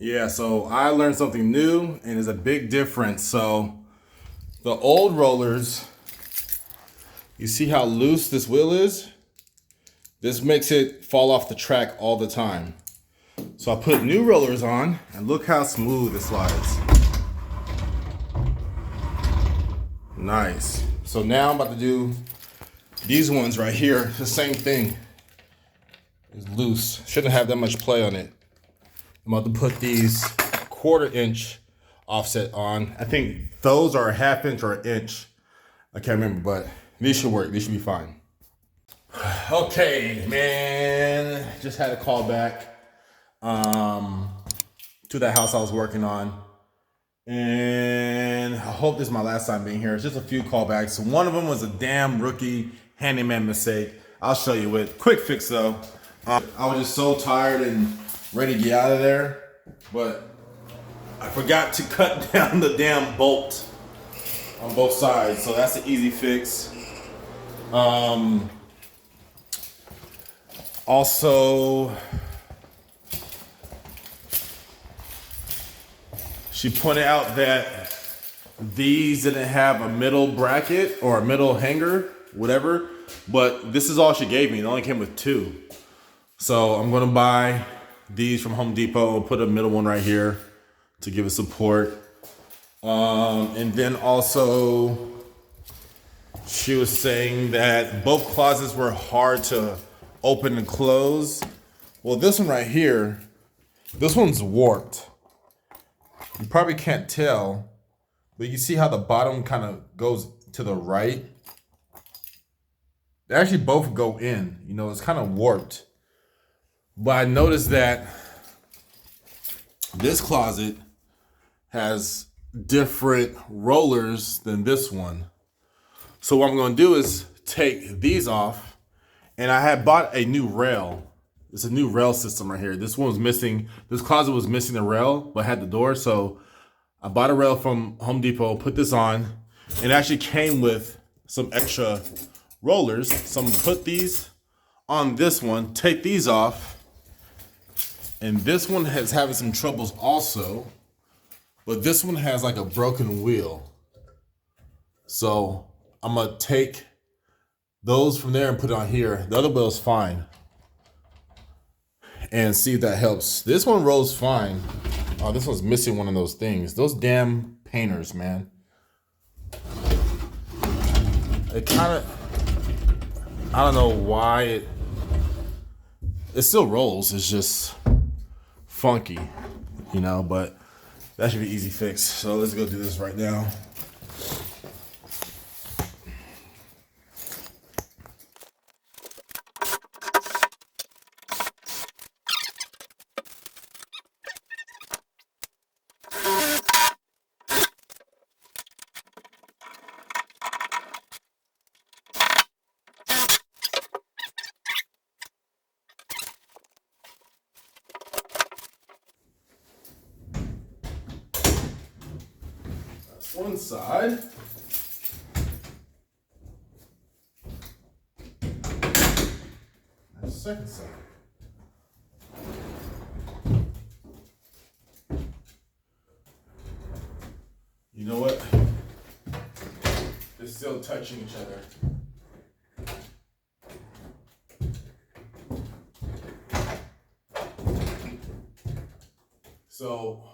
Yeah, so I learned something new and it's a big difference. So the old rollers, you see how loose this wheel is? This makes it fall off the track all the time. So I put new rollers on and look how smooth it slides. Nice. So now I'm about to do these ones right here. The same thing. It's loose. Shouldn't have that much play on it. I'm about to put these 1/4 inch offset on. I think those are a 1/2 inch or an inch. I can't remember, but these should work. These should be fine. Okay, man. Just had a call back to that house I was working on. And I hope this is my last time being here. It's just a few callbacks. One of them was a damn rookie handyman mistake. I'll show you it. Quick fix though. I was just so tired and ready to get out of there, but I forgot to cut down the damn bolt on both sides. So that's an easy fix. Also, she pointed out that these didn't have a middle bracket or a middle hanger, whatever, but this is all she gave me. It only came with 2. So I'm gonna buy these from Home Depot and put a middle one right here to give it support. And then also, she was saying that both closets were hard to open and close. Well, this one right here, this one's warped. You probably can't tell, but you see how the bottom kind of goes to the right? They actually both go in, you know, it's kind of warped. But I noticed that this closet has different rollers than this one. So what I'm gonna do is take these off, and I had bought a new rail. It's a new rail system right here. This one was missing, this closet was missing the rail, but had the door. So I bought a rail from Home Depot, put this on, and it actually came with some extra rollers. So I'm gonna put these on this one, take these off, and this one is having some troubles also, but this one has like a broken wheel. So I'm gonna take those from there and put it on here. The other wheel's fine. And see if that helps. This one rolls fine. Oh, this one's missing one of those things. Those damn painters, man. It kind of, I don't know why it still rolls. It's just funky, you know, but that should be easy fix. So let's go do this right now. One side. And the second side. You know what? They're still touching each other. So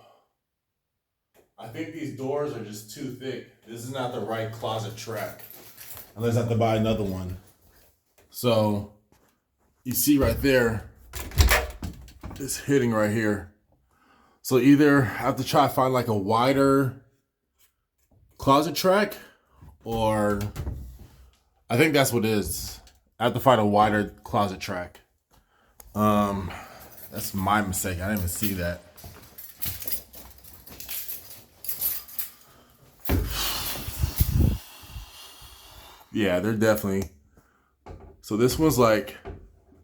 I think these doors are just too thick. This is not the right closet track. Unless I have to buy another one. So you see right there, it's hitting right here. So either I have to try to find like a wider closet track, or I think that's what it is. I have to find a wider closet track. That's my mistake. I didn't even see that. Yeah, they're definitely. So this one's like,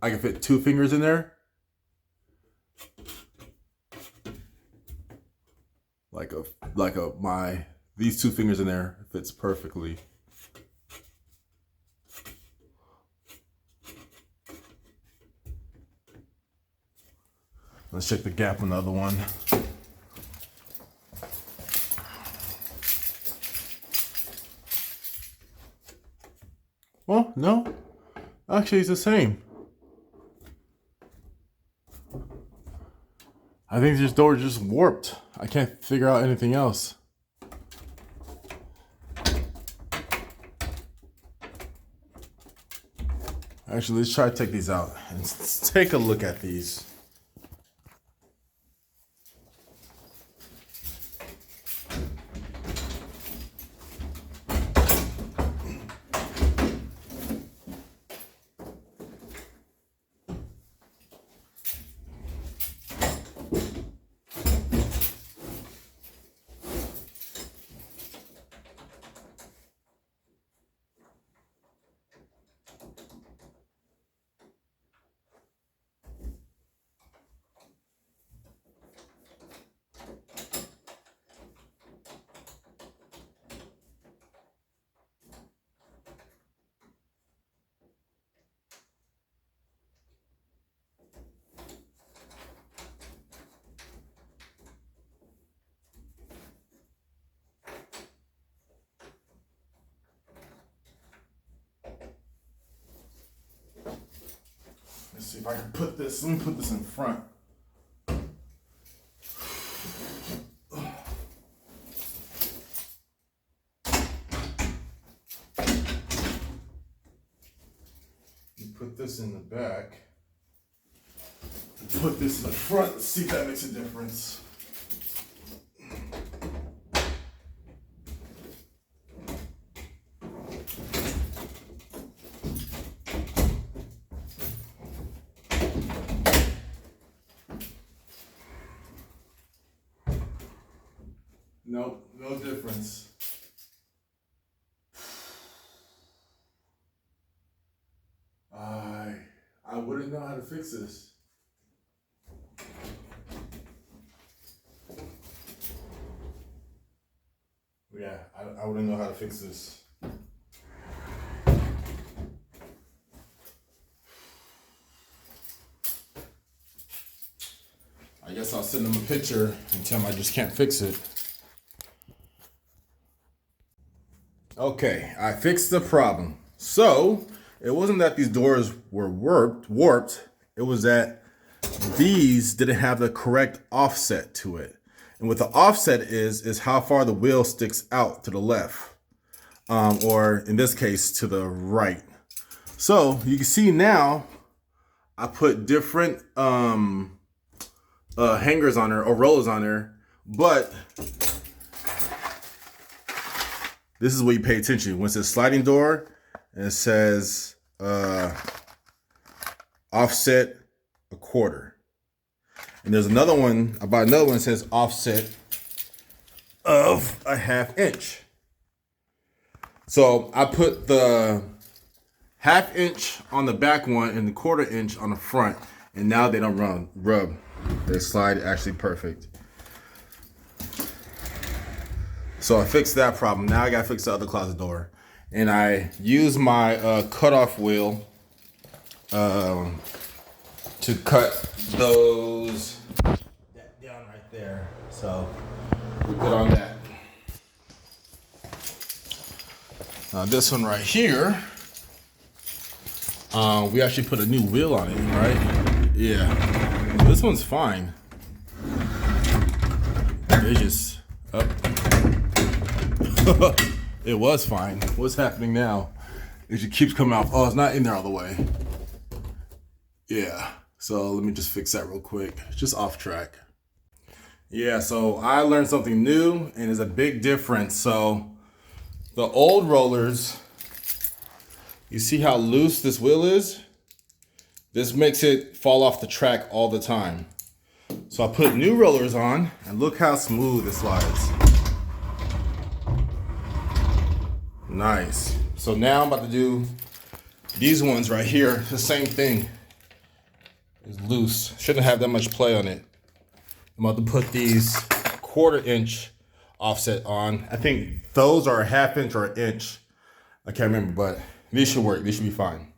I can fit 2 fingers in there. These 2 fingers in there fits perfectly. Let's check the gap on the other one. Oh, no. Actually, it's the same. I think this door is just warped. I can't figure out anything else. Actually, let's try to take these out and take a look at these. Let's see if I can put this. Let me put this in front. Put this in the back. Put this in the front. Let's see if that makes a difference. Nope, no difference. I wouldn't know how to fix this. Yeah, I wouldn't know how to fix this. I guess I'll send them a picture and tell them I just can't fix it. Okay, I fixed the problem. So, it wasn't that these doors were warped. It was that these didn't have the correct offset to it. And what the offset is how far the wheel sticks out to the left. Or in this case, to the right. So, you can see now, I put different hangers on there, or rollers on there. But this is what you pay attention. When it says sliding door, and it says offset a quarter. And there's another one, I bought another one that says offset of a ½ inch. So I put the ½ inch on the back one and the ½ inch on the front. And now they don't rub. They slide actually perfect. So I fixed that problem. Now I gotta fix the other closet door. And I use my cutoff wheel to cut those down right there. So we're good on that. Now this one right here, we actually put a new wheel on it, right? Yeah. This one's fine. It's just up. It was fine. What's happening now? It just keeps coming off. Oh, it's not in there all the way. Yeah. So let me just fix that real quick. It's just off track. Yeah, so I learned something new and there's a big difference. So the old rollers, you see how loose this wheel is? This makes it fall off the track all the time. So I put new rollers on and look how smooth it slides. Nice. So now I'm about to do these ones right here. The same thing. It's loose. Shouldn't have that much play on it. I'm about to put these ½ inch offset on. I think those are a ½ inch or an inch. I can't remember, but these should work. These should be fine.